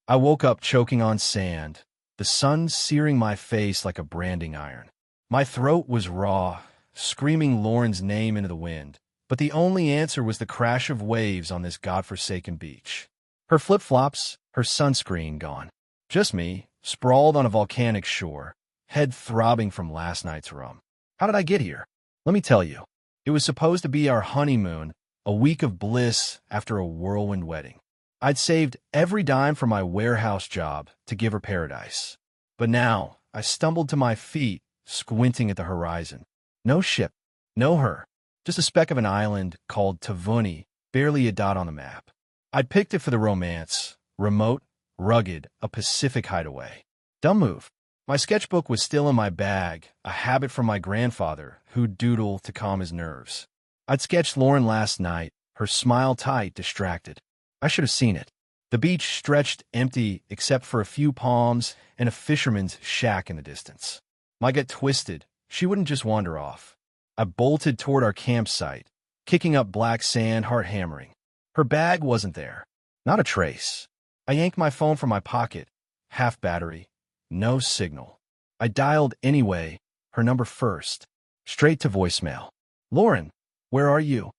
I woke up choking on sand, the sun searing my face like a branding iron. My throat was raw, screaming Lauren's name into the wind, but the only answer was the crash of waves on this godforsaken beach. Her flip-flops, her sunscreen gone. Just me, sprawled on a volcanic shore, head throbbing from last night's rum. How did I get here? Let me tell you. It was supposed to be our honeymoon, a week of bliss after a whirlwind wedding. I'd saved every dime from my warehouse job to give her paradise. But now, I stumbled to my feet, squinting at the horizon. No ship, no her, just a speck of an island called Tavuni, barely a dot on the map. I'd picked it for the romance, remote, rugged, a Pacific hideaway. Dumb move. My sketchbook was still in my bag, a habit from my grandfather, who'd doodle to calm his nerves. I'd sketched Lauren last night, her smile tight, distracted. I should have seen it. The beach stretched empty except for a few palms and a fisherman's shack in the distance. My gut twisted. She wouldn't just wander off. I bolted toward our campsite, kicking up black sand, heart hammering. Her bag wasn't there. Not a trace. I yanked my phone from my pocket. Half battery. No signal. I dialed anyway, her number first. Straight to voicemail. Lauren, where are you?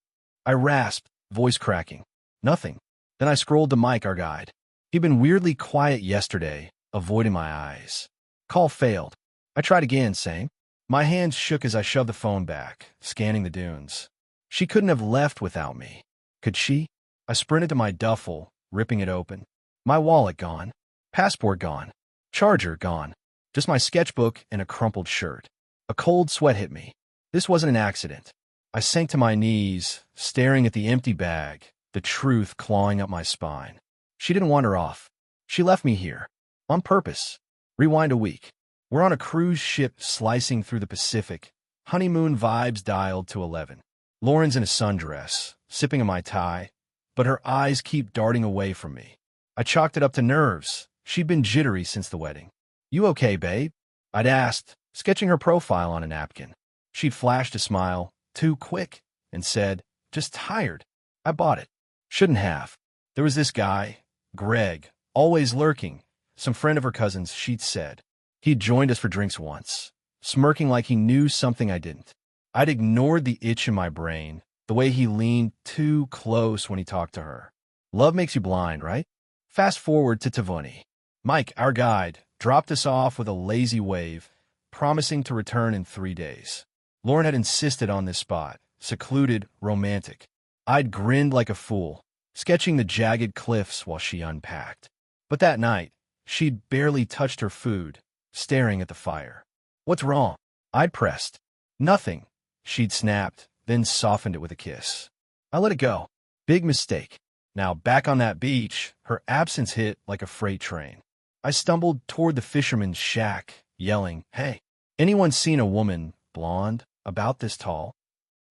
I rasped, voice cracking. Nothing. Then I scrolled to Mike, our guide. He'd been weirdly quiet yesterday, avoiding my eyes. Call failed. I tried again, same. My hands shook as I shoved the phone back, scanning the dunes. She couldn't have left without me. Could she? I sprinted to my duffel, ripping it open. My wallet gone. Passport gone. Charger gone. Just my sketchbook and a crumpled shirt. A cold sweat hit me. This wasn't an accident. I sank to my knees, staring at the empty bag, the truth clawing up my spine. She didn't wander off. She left me here. On purpose. Rewind a week. We're on a cruise ship slicing through the Pacific. Honeymoon vibes dialed to 11. Lauren's in a sundress, sipping a Mai Tai, but her eyes keep darting away from me. I chalked it up to nerves. She'd been jittery since the wedding. You okay, babe? I'd asked, sketching her profile on a napkin. She'd flashed a smile, too quick, and said, just tired. I bought it. Shouldn't have. There was this guy, Greg, always lurking, some friend of her cousin's, she'd said. He'd joined us for drinks once, smirking like he knew something I didn't. I'd ignored the itch in my brain, the way he leaned too close when he talked to her. Love makes you blind, right? Fast forward to Tavuni. Mike, our guide, dropped us off with a lazy wave, promising to return in 3 days. Lauren had insisted on this spot, secluded, romantic. I'd grinned like a fool, sketching the jagged cliffs while she unpacked. But that night, she'd barely touched her food, staring at the fire. What's wrong? I'd pressed. Nothing. She'd snapped, then softened it with a kiss. I let it go. Big mistake. Now back on that beach, her absence hit like a freight train. I stumbled toward the fisherman's shack, yelling, hey, anyone seen a woman, blonde, about this tall?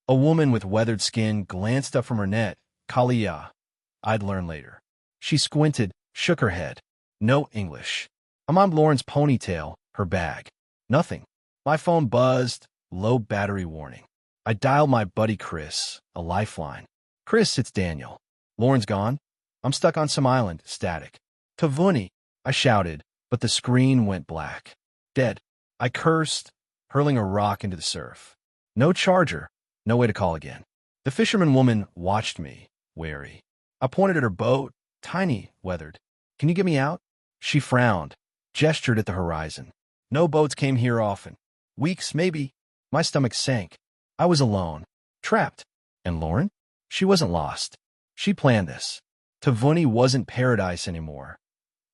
A woman with weathered skin glanced up from her net. Kalia. I'd learn later. She squinted, shook her head. No English. I'm on Lauren's ponytail, her bag. Nothing. My phone buzzed, low battery warning. I dialed my buddy Chris, a lifeline. Chris, it's Daniel. Lauren's gone. I'm stuck on some island, static. Tavuni, I shouted, but the screen went black. Dead. I cursed, hurling a rock into the surf. No charger. No way to call again. The fisherman woman watched me, wary. I pointed at her boat, tiny, weathered. Can you get me out? She frowned, gestured at the horizon. No boats came here often. Weeks, maybe. My stomach sank. I was alone, trapped. And Lauren? She wasn't lost. She planned this. Tavuni wasn't paradise anymore.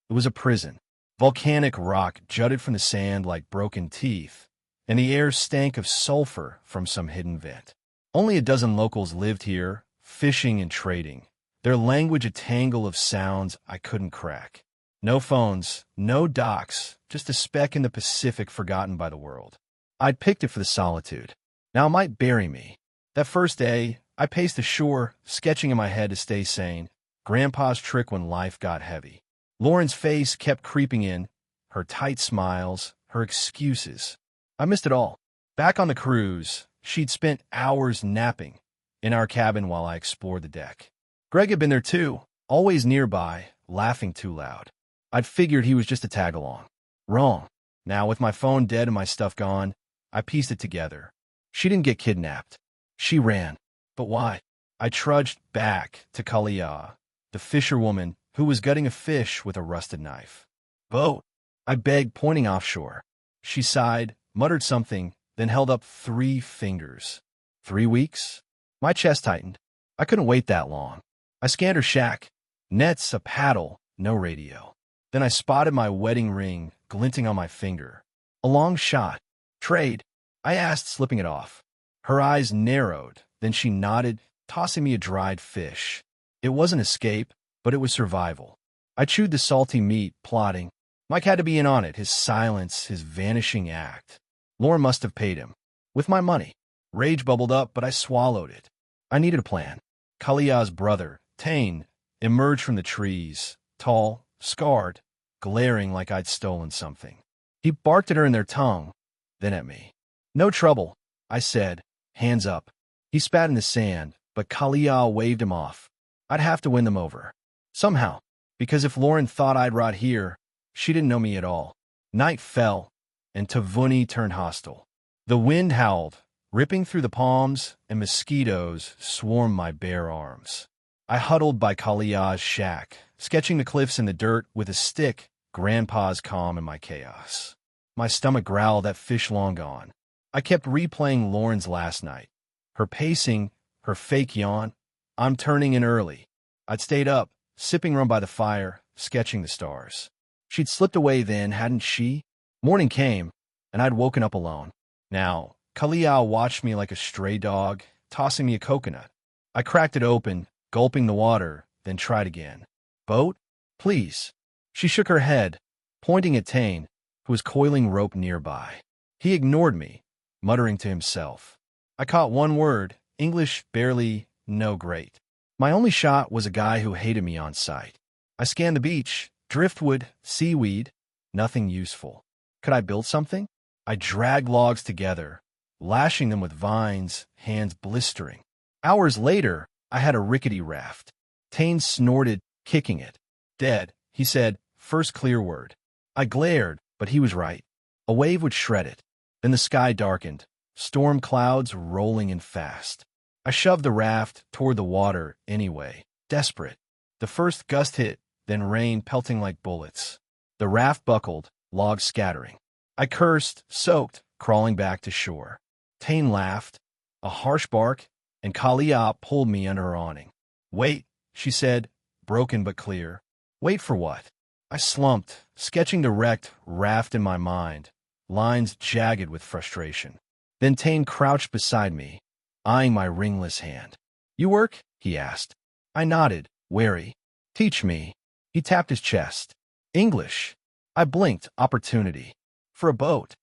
It was a prison. Volcanic rock jutted from the sand like broken teeth, and the air stank of sulfur from some hidden vent. Only a dozen locals lived here, fishing and trading, their language a tangle of sounds I couldn't crack. No phones, no docks, just a speck in the Pacific forgotten by the world. I'd picked it for the solitude. Now it might bury me. That first day, I paced the shore, sketching in my head to stay sane. Grandpa's trick when life got heavy. Lauren's face kept creeping in, her tight smiles, her excuses. I missed it all. Back on the cruise, she'd spent hours napping in our cabin while I explored the deck. Greg had been there too, always nearby, laughing too loud. I'd figured he was just a tag-along. Wrong. Now, with my phone dead and my stuff gone, I pieced it together. She didn't get kidnapped. She ran. But why? I trudged back to Kalia, the fisherwoman who was gutting a fish with a rusted knife. Boat, I begged, pointing offshore. She sighed, muttered something, then held up 3 fingers. 3 weeks? My chest tightened. I couldn't wait that long. I scanned her shack. Nets, a paddle, no radio. Then I spotted my wedding ring glinting on my finger. A long shot. Trade, I asked, slipping it off. Her eyes narrowed, then she nodded, tossing me a dried fish. It wasn't escape, but it was survival. I chewed the salty meat, plotting. Mike had to be in on it, his silence, his vanishing act. Lauren must have paid him. With my money. Rage bubbled up, but I swallowed it. I needed a plan. Kalia's brother, Tane, emerged from the trees, tall, scarred, glaring like I'd stolen something. He barked at her in their tongue, then at me. No trouble, I said, hands up. He spat in the sand, but Kalia waved him off. I'd have to win them over. Somehow, because if Lauren thought I'd rot here, she didn't know me at all. Night fell, and Tavuni turned hostile. The wind howled, ripping through the palms, and mosquitoes swarmed my bare arms. I huddled by Kalia's shack, sketching the cliffs in the dirt with a stick, Grandpa's calm in my chaos. My stomach growled at fish long gone. I kept replaying Lauren's last night. Her pacing, her fake yawn. I'm turning in early. I'd stayed up, sipping rum by the fire, sketching the stars. She'd slipped away then, hadn't she? Morning came, and I'd woken up alone. Now, Kalia watched me like a stray dog, tossing me a coconut. I cracked it open, gulping the water, then tried again. Boat? Please. She shook her head, pointing at Tane, who was coiling rope nearby. He ignored me, muttering to himself. I caught one word, English barely, no great. My only shot was a guy who hated me on sight. I scanned the beach, driftwood, seaweed, nothing useful. Could I build something? I dragged logs together, lashing them with vines, hands blistering. Hours later, I had a rickety raft. Tane snorted, kicking it. Dead, he said, first clear word. I glared, but he was right. A wave would shred it. Then the sky darkened, storm clouds rolling in fast. I shoved the raft toward the water anyway, desperate. The first gust hit, then rain pelting like bullets. The raft buckled, logs scattering. I cursed, soaked, crawling back to shore. Tane laughed, a harsh bark, and Kalia pulled me under her awning. Wait, she said, broken but clear. Wait for what? I slumped, sketching the wrecked raft in my mind, lines jagged with frustration. Then Tane crouched beside me, eyeing my ringless hand. You work? He asked. I nodded, wary. Teach me. He tapped his chest. English. I blinked, opportunity. For a boat.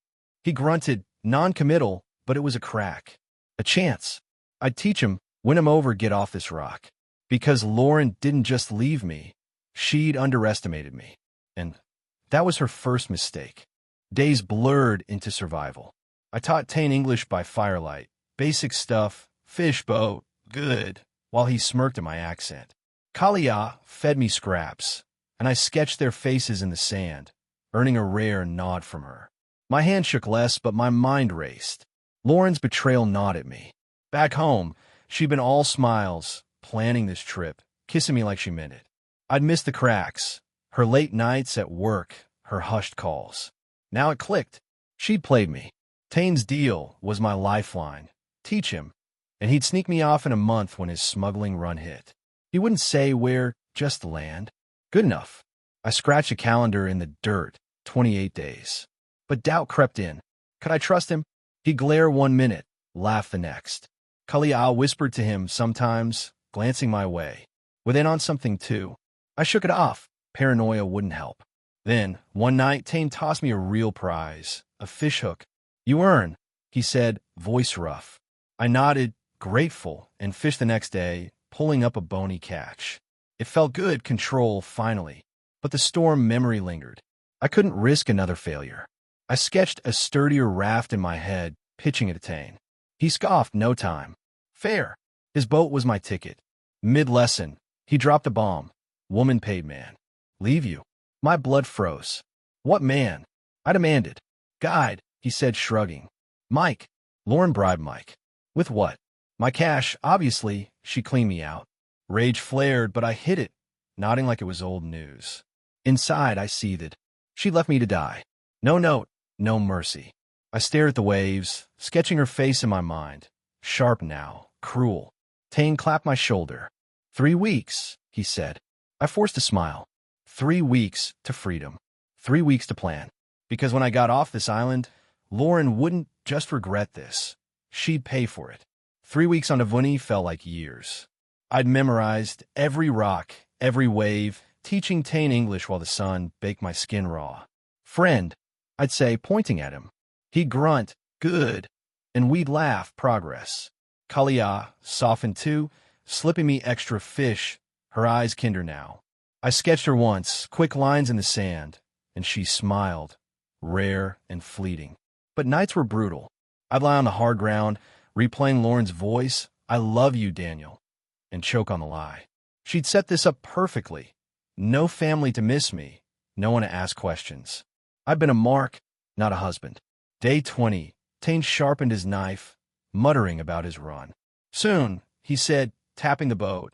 He grunted, non-committal, but it was a crack. A chance. I'd teach him, win him over, get off this rock. Because Lauren didn't just leave me. She'd underestimated me. And that was her first mistake. Days blurred into survival. I taught Tane English by firelight. Basic stuff, fish, boat, good, while he smirked at my accent. Kalia fed me scraps, and I sketched their faces in the sand, earning a rare nod from her. My hand shook less, but my mind raced. Lauren's betrayal gnawed at me. Back home, she'd been all smiles, planning this trip, kissing me like she meant it. I'd missed the cracks, her late nights at work, her hushed calls. Now it clicked. She'd played me. Tane's deal was my lifeline. Teach him, and he'd sneak me off in a month when his smuggling run hit. He wouldn't say where, just the land. Good enough. I scratched a calendar in the dirt, 28 days. But doubt crept in. Could I trust him? He'd glare 1 minute, laugh the next. Kalia whispered to him sometimes, glancing my way. Was in on something too. I shook it off. Paranoia wouldn't help. Then, one night, Tane tossed me a real prize, a fishhook. You earn, he said, voice rough. I nodded, grateful, and fished the next day, pulling up a bony catch. It felt good, control, finally. But the storm memory lingered. I couldn't risk another failure. I sketched a sturdier raft in my head, pitching it at Tane. He scoffed, no time. Fair. His boat was my ticket. Mid-lesson, he dropped a bomb. Woman paid man. Leave you. My blood froze. What man? I demanded. Guide, he said, shrugging. Mike. Lauren bribed Mike. With what? My cash, obviously. She cleaned me out. Rage flared, but I hid it, nodding like it was old news. Inside, I seethed. She left me to die. No note, no mercy. I stared at the waves, sketching her face in my mind. Sharp now, cruel. Tane clapped my shoulder. 3 weeks, he said. I forced a smile. 3 weeks to freedom. 3 weeks to plan. Because when I got off this island, Lauren wouldn't just regret this. She'd pay for it. 3 weeks on Avuni felt like years. I'd memorized every rock, every wave, teaching Tane English while the sun baked my skin raw. Friend, I'd say, pointing at him. He'd grunt, good, and we'd laugh, progress. Kalia softened too, slipping me extra fish, her eyes kinder now. I sketched her once, quick lines in the sand, and she smiled, rare and fleeting. But nights were brutal. I'd lie on the hard ground, replaying Lauren's voice, I love you, Daniel, and choke on the lie. She'd set this up perfectly. No family to miss me, no one to ask questions. I'd been a mark, not a husband. Day 20, Tane sharpened his knife, muttering about his run. Soon, he said, tapping the boat.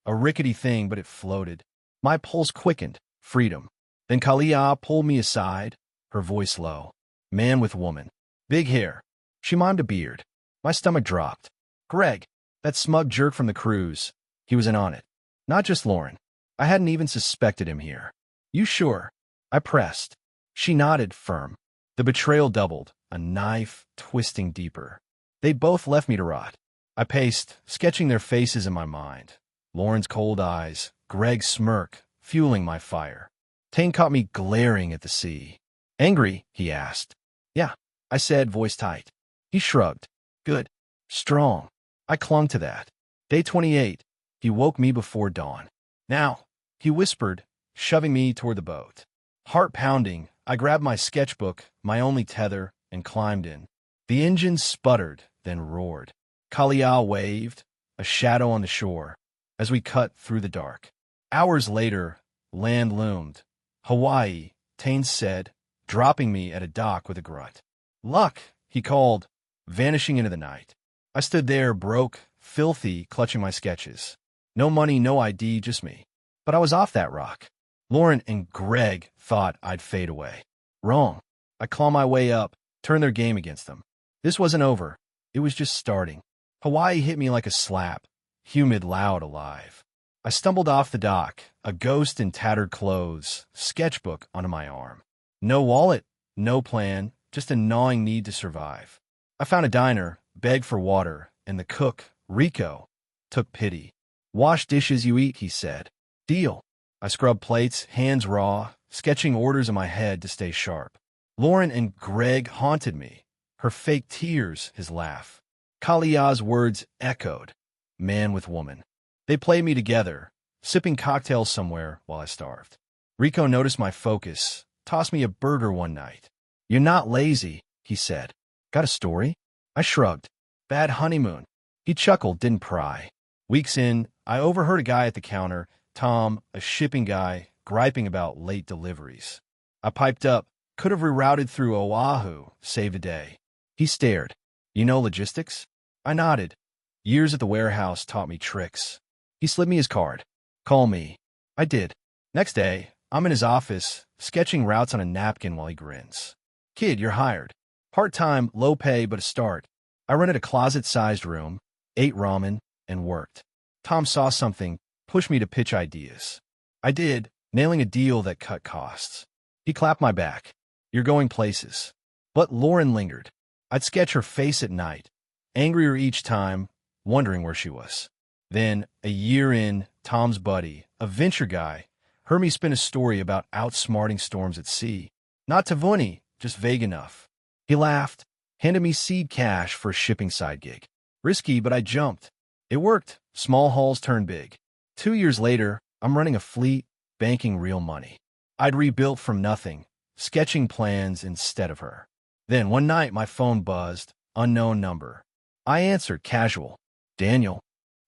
A rickety thing, but it floated. My pulse quickened. Freedom. Then Kalia pulled me aside, her voice low. Man with woman. Big hair. She mimed a beard. My stomach dropped. Greg, that smug jerk from the cruise. He was in on it. Not just Lauren. I hadn't even suspected him here. You sure? I pressed. She nodded, firm. The betrayal doubled, a knife twisting deeper. They both left me to rot. I paced, sketching their faces in my mind. Lauren's cold eyes, Greg's smirk, fueling my fire. Tane caught me glaring at the sea. Angry? He asked. Yeah, I said, voice tight. He shrugged. Good. Strong. I clung to that. Day 28. He woke me before dawn. Now, he whispered, shoving me toward the boat. Heart pounding, I grabbed my sketchbook, my only tether, and climbed in. The engine sputtered, then roared. Kalia waved, a shadow on the shore, as we cut through the dark. Hours later, land loomed. Hawaii, Tane said, dropping me at a dock with a grunt. Luck, he called, vanishing into the night. I stood there, broke, filthy, clutching my sketches. No money, no ID, just me. But I was off that rock. Lauren and Greg thought I'd fade away. Wrong. I clawed my way up, turned their game against them. This wasn't over. It was just starting. Hawaii hit me like a slap, humid, loud, alive. I stumbled off the dock, a ghost in tattered clothes, sketchbook onto my arm. No wallet, no plan, just a gnawing need to survive. I found a diner, begged for water, and the cook, Rico, took pity. Wash dishes you eat, he said. Deal. I scrubbed plates, hands raw, sketching orders in my head to stay sharp. Lauren and Greg haunted me. Her fake tears, his laugh. Kalia's words echoed. Man with woman. They played me together, sipping cocktails somewhere while I starved. Rico noticed my focus, tossed me a burger one night. You're not lazy, he said. Got a story? I shrugged. Bad honeymoon. He chuckled, didn't pry. Weeks in, I overheard a guy at the counter, Tom, a shipping guy, griping about late deliveries. I piped up, could have rerouted through Oahu, saved a day. He stared. You know logistics? I nodded. Years at the warehouse taught me tricks. He slid me his card. Call me. I did. Next day, I'm in his office, sketching routes on a napkin while he grins. Kid, you're hired. Part-time, low pay, but a start. I rented a closet-sized room, ate ramen, and worked. Tom saw something, pushed me to pitch ideas. I did, nailing a deal that cut costs. He clapped my back. You're going places. But Lauren lingered. I'd sketch her face at night, angrier each time, wondering where she was. Then, a year in, Tom's buddy, a venture guy, heard me spin a story about outsmarting storms at sea. Not to Vuni, just vague enough. He laughed, handed me seed cash for a shipping side gig. Risky, but I jumped. It worked. Small hauls turned big. 2 years later, I'm running a fleet, banking real money. I'd rebuilt from nothing, sketching plans instead of her. Then one night my phone buzzed, unknown number. I answered, casual. Daniel.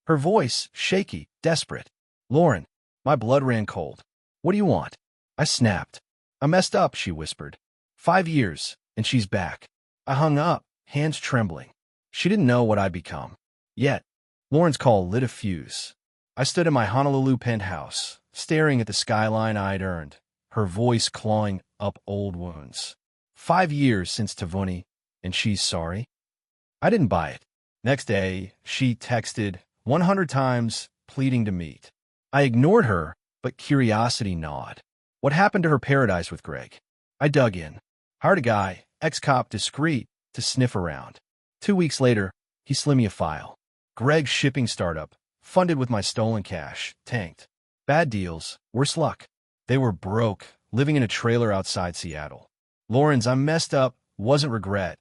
Her voice, shaky, desperate. Lauren. My blood ran cold. What do you want? I snapped. I messed up, she whispered. 5 years, and she's back. I hung up, hands trembling. She didn't know what I'd become. Yet, Lauren's call lit a fuse. I stood in my Honolulu penthouse, staring at the skyline I'd earned, her voice clawing up old wounds. 5 years since Tavuni, and she's sorry? I didn't buy it. Next day, she texted 100 times, pleading to meet. I ignored her, but curiosity gnawed. What happened to her paradise with Greg? I dug in. Hired a guy, ex-cop discreet, to sniff around. 2 weeks later, he slid me a file. Greg's shipping startup, funded with my stolen cash, tanked. Bad deals, worse luck. They were broke, living in a trailer outside Seattle. Lauren's "I messed up" wasn't regret.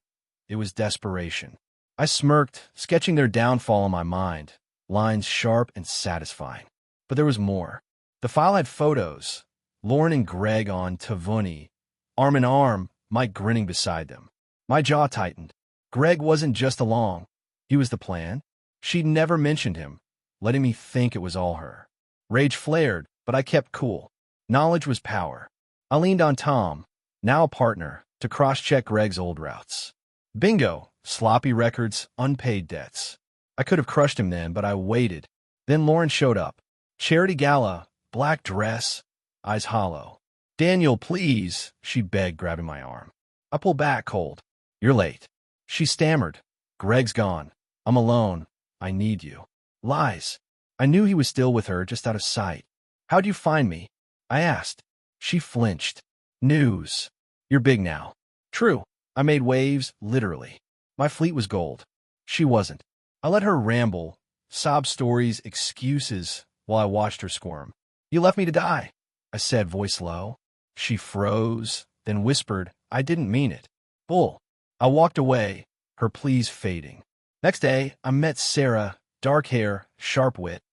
It was desperation. I smirked, sketching their downfall in my mind, lines sharp and satisfying. But there was more. The file had photos. Lauren and Greg on Tavuni, arm in arm, Mike grinning beside them. My jaw tightened. Greg wasn't just along. He was the plan. She'd never mentioned him, letting me think it was all her. Rage flared, but I kept cool. Knowledge was power. I leaned on Tom, now a partner, to cross-check Greg's old routes. Bingo! Sloppy records, unpaid debts. I could have crushed him then, but I waited. Then Lauren showed up. Charity gala, black dress, eyes hollow. "Daniel, please," she begged, grabbing my arm. I pulled back cold. "You're late." She stammered. "Greg's gone. I'm alone. I need you." Lies. I knew he was still with her, just out of sight. "How'd you find me?" I asked. She flinched. "News. You're big now." True. I made waves, literally. My fleet was gold. She wasn't. I let her ramble, sob stories, excuses, while I watched her squirm. "You left me to die," I said, voice low. She froze, then whispered, "I didn't mean it." Bull. I walked away, her pleas fading. Next day, I met Sarah, dark hair, sharp wit,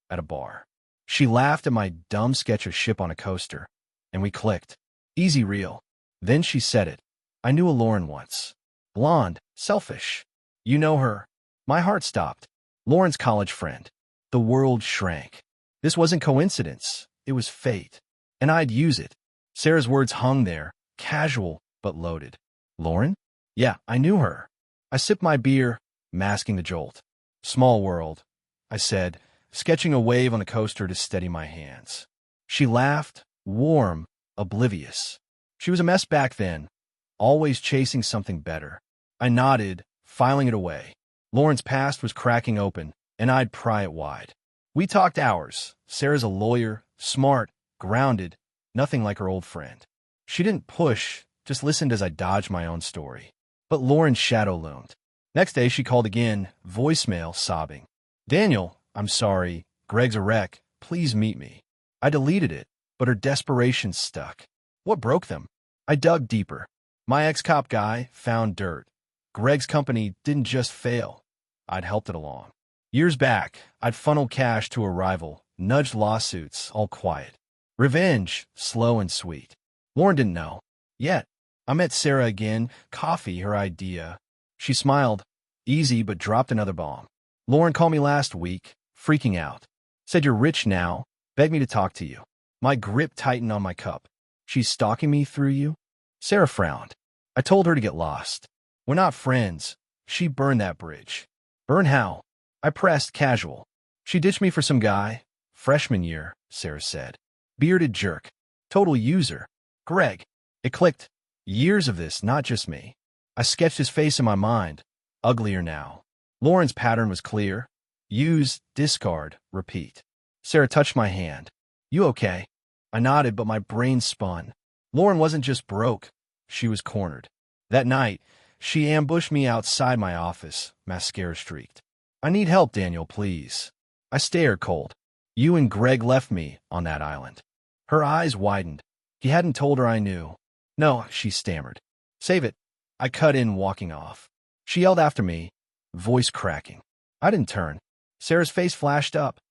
at a bar. She laughed at my dumb sketch of ship on a coaster, and we clicked. Easy real. Then she said it. "I knew a Lauren once. Blonde, selfish. You know her." My heart stopped. Lauren's college friend. The world shrank. This wasn't coincidence. It was fate. And I'd use it. Sarah's words hung there, casual but loaded. Lauren? Yeah, I knew her. I sipped my beer, masking the jolt. "Small world," I said, sketching a wave on the coaster to steady my hands. She laughed, warm, oblivious. She was a mess back then, always chasing something better. I nodded, filing it away. Lauren's past was cracking open, and I'd pry it wide. We talked hours. Sarah's a lawyer, smart, grounded, nothing like her old friend. She didn't push, just listened as I dodged my own story. But Lauren's shadow loomed. Next day she called again, voicemail, sobbing. "Daniel, I'm sorry. Greg's a wreck. Please meet me." I deleted it, but her desperation stuck. What broke them? I dug deeper. My ex-cop guy found dirt. Greg's company didn't just fail. I'd helped it along. Years back, I'd funneled cash to a rival, nudged lawsuits, all quiet. Revenge, slow and sweet. Lauren didn't know. Yet, I met Sarah again, coffee, her idea. She smiled, easy, but dropped another bomb. "Lauren called me last week, freaking out. Said you're rich now, begged me to talk to you." My grip tightened on my cup. "She's stalking me through you?" Sarah frowned. I told her to get lost. "We're not friends." She burned that bridge. "Burn how?" I pressed, casual. "She ditched me for some guy. Freshman year," Sarah said. "Bearded jerk. Total user. Greg." It clicked. Years of this, not just me. I sketched his face in my mind. Uglier now. Lauren's pattern was clear. Use, discard, repeat. Sarah touched my hand. "You okay?" I nodded, but my brain spun. Lauren wasn't just broke. She was cornered. That night, she ambushed me outside my office, mascara streaked. "I need help, Daniel, please." I stared cold. "You and Greg left me on that island." Her eyes widened. He hadn't told her I knew. "No," she stammered. "Save it." I cut in, walking off. She yelled after me, voice cracking. I didn't turn. Sarah's face flashed up.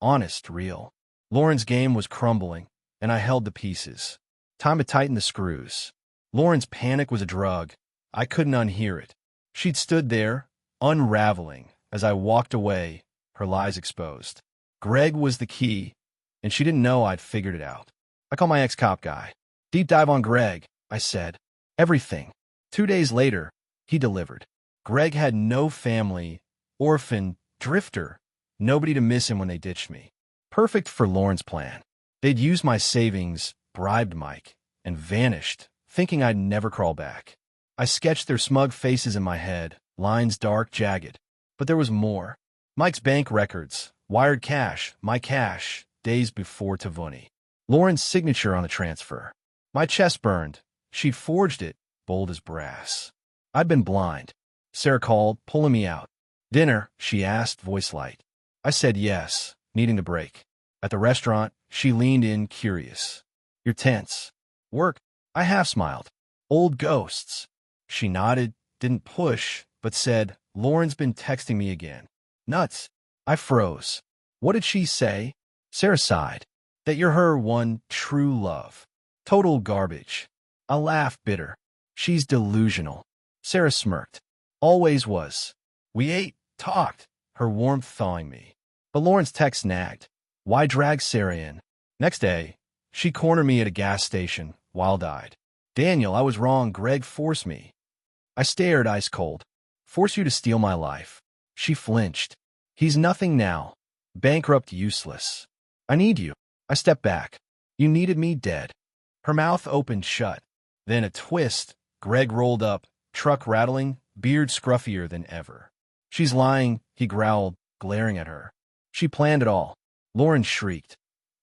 Honest, real. Lauren's game was crumbling, and I held the pieces. Time to tighten the screws. Lauren's panic was a drug. I couldn't unhear it. She'd stood there, unraveling, as I walked away, her lies exposed. Greg was the key, and she didn't know I'd figured it out. I call my ex-cop guy. Deep dive on Greg, I said. Everything. 2 days later, he delivered. Greg had no family, orphan, drifter, nobody to miss him when they ditched me. Perfect for Lauren's plan. They'd used my savings, bribed Mike, and vanished, thinking I'd never crawl back. I sketched their smug faces in my head, lines dark, jagged. But there was more. Mike's bank records, wired cash, my cash, days before Tavuni. Lauren's signature on the transfer. My chest burned. She'd forged it, bold as brass. I'd been blind. Sarah called, pulling me out. Dinner, she asked, voice light. I said yes, needing a break. At the restaurant, she leaned in, curious. You're tense. Work? I half smiled. Old ghosts. She nodded, didn't push, but said, Lauren's been texting me again. Nuts. I froze. What did she say? Sarah sighed. That you're her one true love. Total garbage. I laughed, bitter. She's delusional. Sarah smirked. Always was. We ate, talked, her warmth thawing me. But Lauren's text nagged. Why drag Sarah in? Next day, she cornered me at a gas station, wild-eyed. Daniel, I was wrong. Greg forced me. I stared, ice cold. Force you to steal my life. She flinched. He's nothing now. Bankrupt, useless. I need you. I stepped back. You needed me dead. Her mouth opened shut. Then a twist. Greg rolled up, truck rattling, beard scruffier than ever. She's lying, he growled, glaring at her. She planned it all. Lauren shrieked.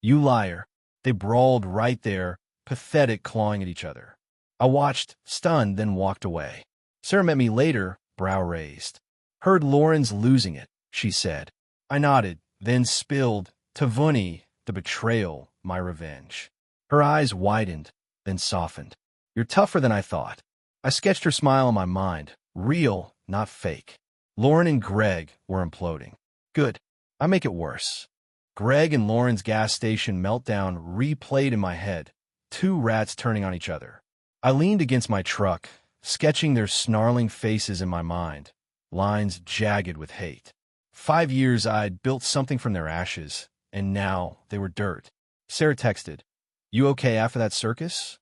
You liar. They brawled right there, pathetic, clawing at each other. I watched, stunned, then walked away. Sarah met me later, brow raised. Heard Lauren's losing it, she said. I nodded, then spilled, Tavuni, the betrayal, my revenge. Her eyes widened, then softened. You're tougher than I thought. I sketched her smile in my mind, real, not fake. Lauren and Greg were imploding. Good. I make it worse. Greg and Lauren's gas station meltdown replayed in my head, two rats turning on each other. I leaned against my truck, sketching their snarling faces in my mind, lines jagged with hate. 5 years I'd built something from their ashes, and now they were dirt. Sarah texted, You okay after that circus?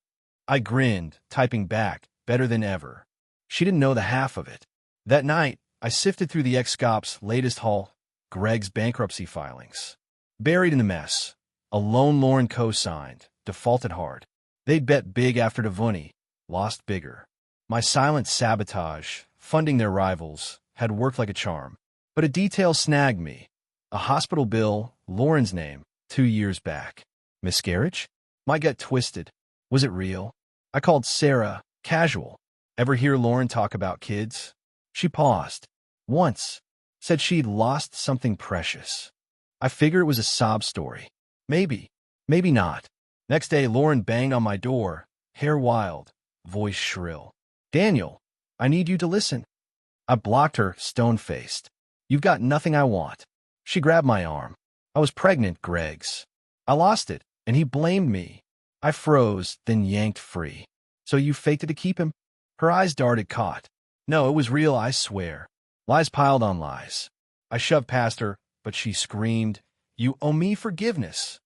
I grinned, typing back, better than ever. She didn't know the half of it. That night, I sifted through the ex-cop's latest haul, Greg's bankruptcy filings. Buried in the mess, a loan Lauren co-signed, defaulted hard. They'd bet big after Tavuni, lost bigger. My silent sabotage, funding their rivals, had worked like a charm. But a detail snagged me. A hospital bill, Lauren's name, 2 years back. Miscarriage? My gut twisted. Was it real? I called Sarah, casual. Ever hear Lauren talk about kids? She paused. Once. Said she'd lost something precious. I figured it was a sob story. Maybe. Maybe not. Next day, Lauren banged on my door, hair wild, voice shrill. Daniel, I need you to listen. I blocked her, stone-faced. You've got nothing I want. She grabbed my arm. I was pregnant, Greg's. I lost it, and he blamed me. I froze, then yanked free. So you faked it to keep him? Her eyes darted, caught. No, it was real, I swear. Lies piled on lies. I shoved past her, but she screamed, You owe me forgiveness.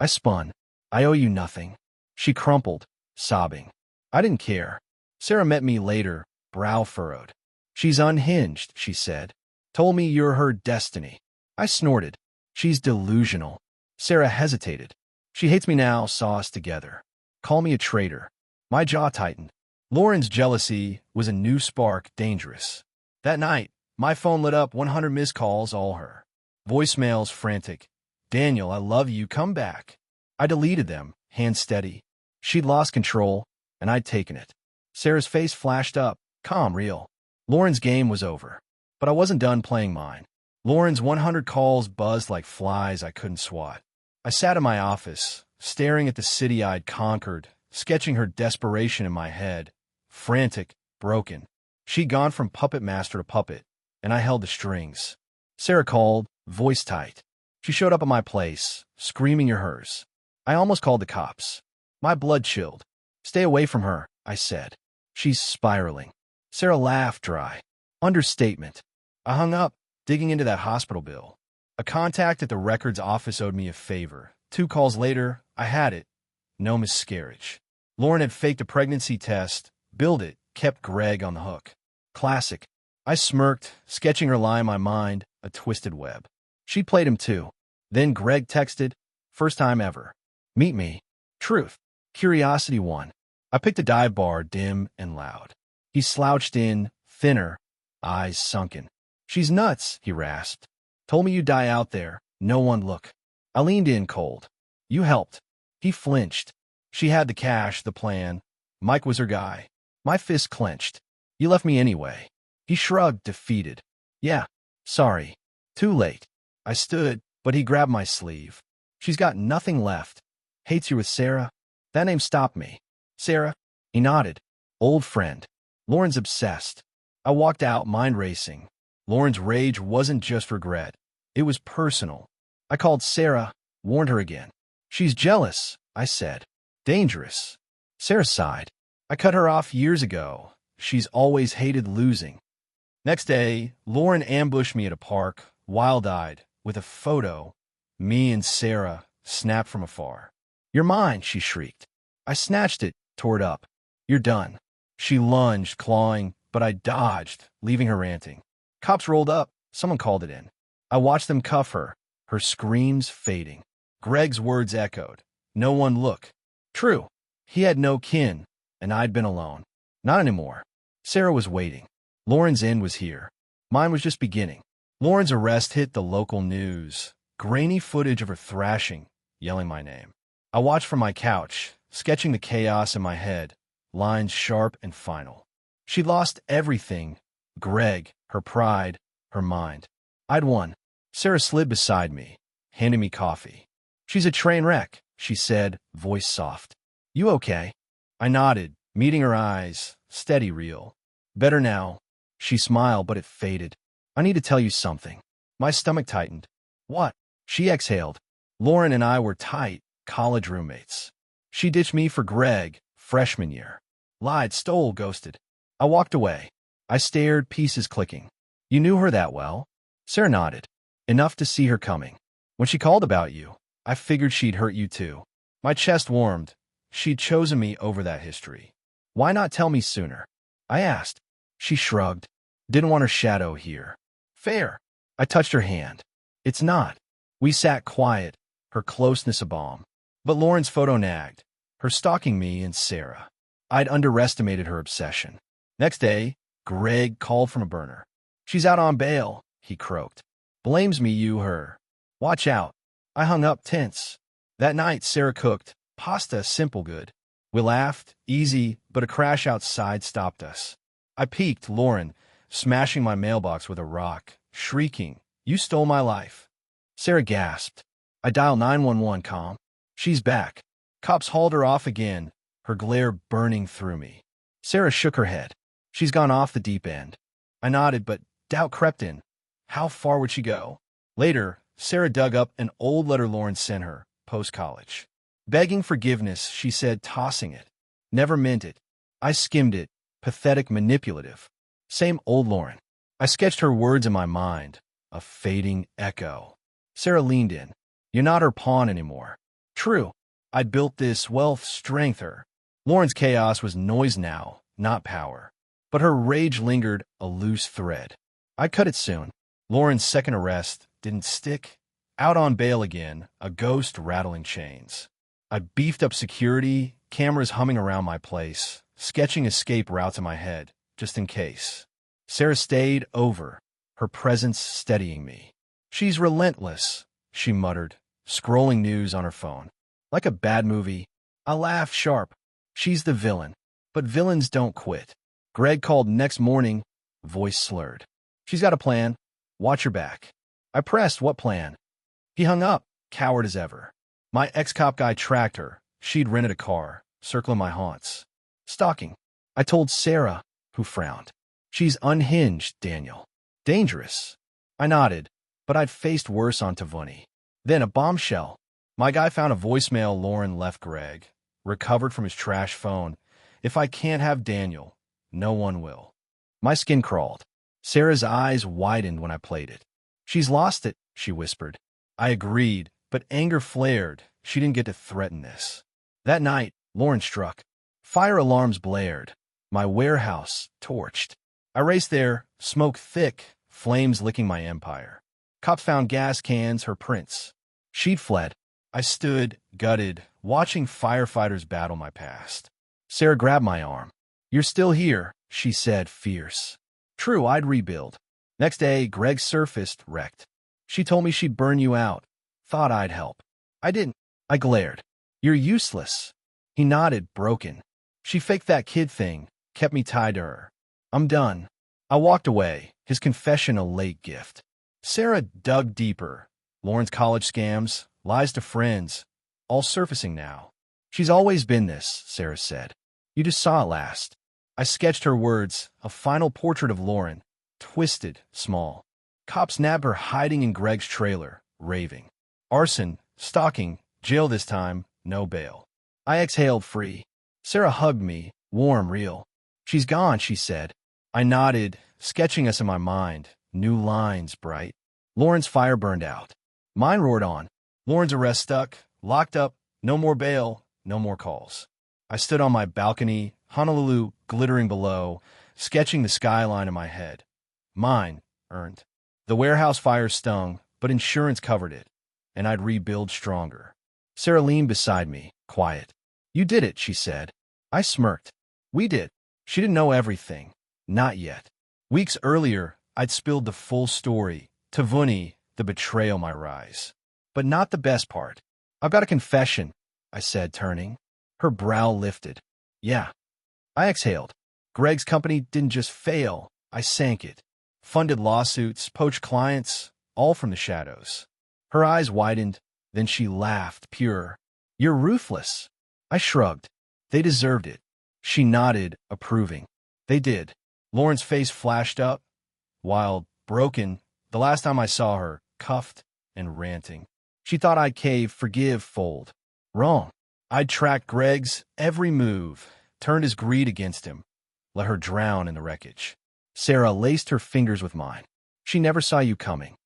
I spun. I owe you nothing. She crumpled, sobbing. I didn't care. Sarah met me later, brow furrowed. She's unhinged, she said. Told me you're her destiny. I snorted. She's delusional. Sarah hesitated. She hates me now, saw us together. Call me a traitor. My jaw tightened. Lauren's jealousy was a new spark, dangerous. That night, my phone lit up 100 missed calls, all her. Voicemails frantic. Daniel, I love you, come back. I deleted them, hand steady. She'd lost control, and I'd taken it. Sarah's face flashed up, calm, real. Lauren's game was over. But I wasn't done playing mine. Lauren's 100 calls buzzed like flies I couldn't swat. I sat in my office, staring at the city I'd conquered, sketching her desperation in my head. Frantic, broken. She'd gone from puppet master to puppet, and I held the strings. Sarah called, voice tight. She showed up at my place, screaming you're hers. I almost called the cops. My blood chilled. Stay away from her, I said. She's spiraling. Sarah laughed dry. Understatement. I hung up, digging into that hospital bill. A contact at the records office owed me a favor. 2 calls later, I had it. no miscarriage. Lauren had faked a pregnancy test, billed it, kept Greg on the hook. Classic. I smirked, sketching her lie in my mind, a twisted web. She played him too. Then Greg texted, first time ever. Meet me. Truth. Curiosity won. I picked a dive bar, dim and loud. He slouched in, thinner, eyes sunken. She's nuts, he rasped. Told me you'd die out there. No one look. I leaned in cold. You helped. He flinched. She had the cash, the plan. Mike was her guy. My fist clenched. You left me anyway. He shrugged, defeated. Yeah, sorry. Too late. I stood, but he grabbed my sleeve. She's got nothing left. Hates you with Sarah? That name stopped me. Sarah? He nodded. Old friend. Lauren's obsessed. I walked out, mind racing. Lauren's rage wasn't just regret. It was personal. I called Sarah, warned her again. She's jealous, I said. Dangerous. Sarah sighed. I cut her off years ago. She's always hated losing. Next day, Lauren ambushed me at a park, wild-eyed, with a photo, me and Sarah, snapped from afar. You're mine, she shrieked. I snatched it, tore it up. You're done. She lunged, clawing, but I dodged, leaving her ranting. Cops rolled up. Someone called it in. I watched them cuff her, her screams fading. Greg's words echoed. No one look. True. He had no kin, and I'd been alone. Not anymore. Sarah was waiting. Lauren's end was here. Mine was just beginning. Lauren's arrest hit the local news. Grainy footage of her thrashing, yelling my name. I watched from my couch, sketching the chaos in my head, lines sharp and final. She lost everything. Greg, her pride, her mind. I'd won. Sarah slid beside me, handing me coffee. She's a train wreck, she said, voice soft. You okay? I nodded, meeting her eyes, steady, real. Better now. She smiled, but it faded. I need to tell you something. My stomach tightened. What? She exhaled. Lauren and I were tight, college roommates. She ditched me for Greg, freshman year. Lied, stole, ghosted. I walked away. I stared, pieces clicking. You knew her that well? Sarah nodded. Enough to see her coming. When she called about you, I figured she'd hurt you too. My chest warmed. She'd chosen me over that history. Why not tell me sooner? I asked. She shrugged. Didn't want her shadow here. Fair. I touched her hand. It's not. We sat quiet, her closeness a balm. But Lauren's photo nagged, her stalking me and Sarah. I'd underestimated her obsession. Next day, Greg called from a burner. She's out on bail, he croaked. Blames me, you, her. Watch out. I hung up tense. That night, Sarah cooked. Pasta, simple good. We laughed, easy, but a crash outside stopped us. I peeked, Lauren, smashing my mailbox with a rock, shrieking, You stole my life. Sarah gasped. I dialed 911, calm. She's back. Cops hauled her off again, her glare burning through me. Sarah shook her head. She's gone off the deep end. I nodded, but doubt crept in. How far would she go? Later, Sarah dug up an old letter Lauren sent her, post-college. Begging forgiveness, she said, tossing it. Never meant it. I skimmed it, pathetic, manipulative. Same old Lauren. I sketched her words in my mind, a fading echo. Sarah leaned in. You're not her pawn anymore. True. I'd built this wealth, strength her. Lauren's chaos was noise now, not power. But her rage lingered, a loose thread. I cut it soon. Lauren's second arrest didn't stick. Out on bail again, a ghost rattling chains. I beefed up security, cameras humming around my place, sketching escape routes in my head, just in case. Sarah stayed over, her presence steadying me. She's relentless, she muttered, scrolling news on her phone. Like a bad movie. I laughed sharp. She's the villain. But villains don't quit. Greg called next morning, voice slurred. She's got a plan. Watch her back. I pressed, what plan? He hung up, coward as ever. My ex-cop guy tracked her. She'd rented a car, circling my haunts. Stalking. I told Sarah, who frowned. She's unhinged, Daniel. Dangerous. I nodded, but I'd faced worse on Tavuni. Then a bombshell. My guy found a voicemail Lauren left Greg, recovered from his trash phone. If I can't have Daniel, no one will. My skin crawled. Sarah's eyes widened when I played it. She's lost it, she whispered. I agreed, but anger flared. She didn't get to threaten this. That night, Lauren struck. Fire alarms blared. My warehouse torched. I raced there, smoke thick, flames licking my empire. Cops found gas cans, her prints. She'd fled. I stood, gutted, watching firefighters battle my past. Sarah grabbed my arm. "You're still here," she said, fierce. True, I'd rebuild. Next day, Greg surfaced, wrecked. She told me she'd burn you out. Thought I'd help. I didn't. I glared. "You're useless." He nodded, broken. "She faked that kid thing, kept me tied to her. I'm done." I walked away, his confession a late gift. Sarah dug deeper. Lauren's college scams, lies to friends, all surfacing now. "She's always been this," Sarah said. "You just saw it last." I sketched her words, a final portrait of Lauren, twisted, small. Cops nabbed her hiding in Greg's trailer, raving. Arson, stalking, jail this time, no bail. I exhaled free. Sarah hugged me, warm, real. "She's gone," she said. I nodded, sketching us in my mind, new lines bright. Lauren's fire burned out. Mine roared on. Lauren's arrest stuck, locked up, no more bail, no more calls. I stood on my balcony, Honolulu glittering below, sketching the skyline in my head. Mine earned. The warehouse fire stung, but insurance covered it, and I'd rebuild stronger. Sarah leaned beside me, quiet. "You did it," she said. I smirked. "We did." She didn't know everything. Not yet. Weeks earlier, I'd spilled the full story. Tavuni, the betrayal, my rise. But not the best part. "I've got a confession," I said, turning. Her brow lifted. "Yeah." I exhaled. Greg's company didn't just fail, I sank it. Funded lawsuits, poached clients, all from the shadows. Her eyes widened, then she laughed, pure. "You're ruthless." I shrugged. "They deserved it." She nodded, approving. They did. Lauren's face flashed up, wild, broken, the last time I saw her, cuffed and ranting. She thought I'd cave, forgive, fold. Wrong. I'd tracked Greg's every move, turned his greed against him, let her drown in the wreckage. Sarah laced her fingers with mine. "She never saw you coming."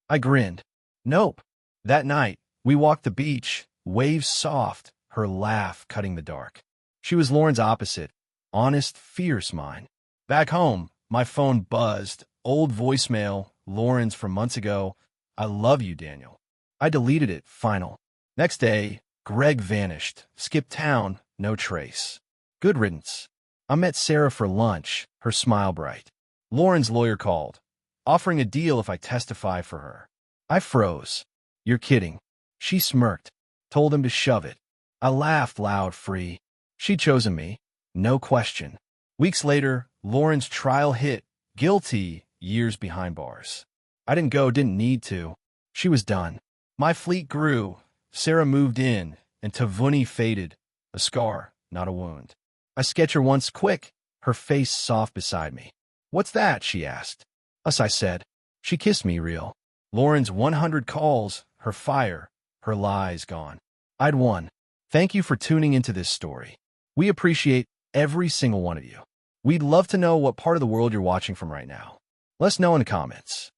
I grinned. "Nope." That night, we walked the beach, waves soft, her laugh cutting the dark. She was Lauren's opposite, honest, fierce mind. Back home, my phone buzzed, old voicemail, Lauren's from months ago. "I love you, Daniel." I deleted it, final. Next day, Greg vanished, skipped town, no trace. Good riddance. I met Sarah for lunch, her smile bright. Lauren's lawyer called, offering a deal if I testify for her. I froze. "You're kidding." She smirked, told him to shove it. I laughed loud, free. She'd chosen me, no question. Weeks later, Lauren's trial hit, guilty, years behind bars. I didn't go, didn't need to. She was done. My fleet grew. Sarah moved in, and Tavuni faded, a scar, not a wound. I sketched her once, quick, her face soft beside me. "What's that?" she asked. "Us," I said. She kissed me real. Lauren's 100 calls, her fire, her lies gone. I'd won. Thank you for tuning into this story. We appreciate every single one of you. We'd love to know what part of the world you're watching from right now. Let us know in the comments.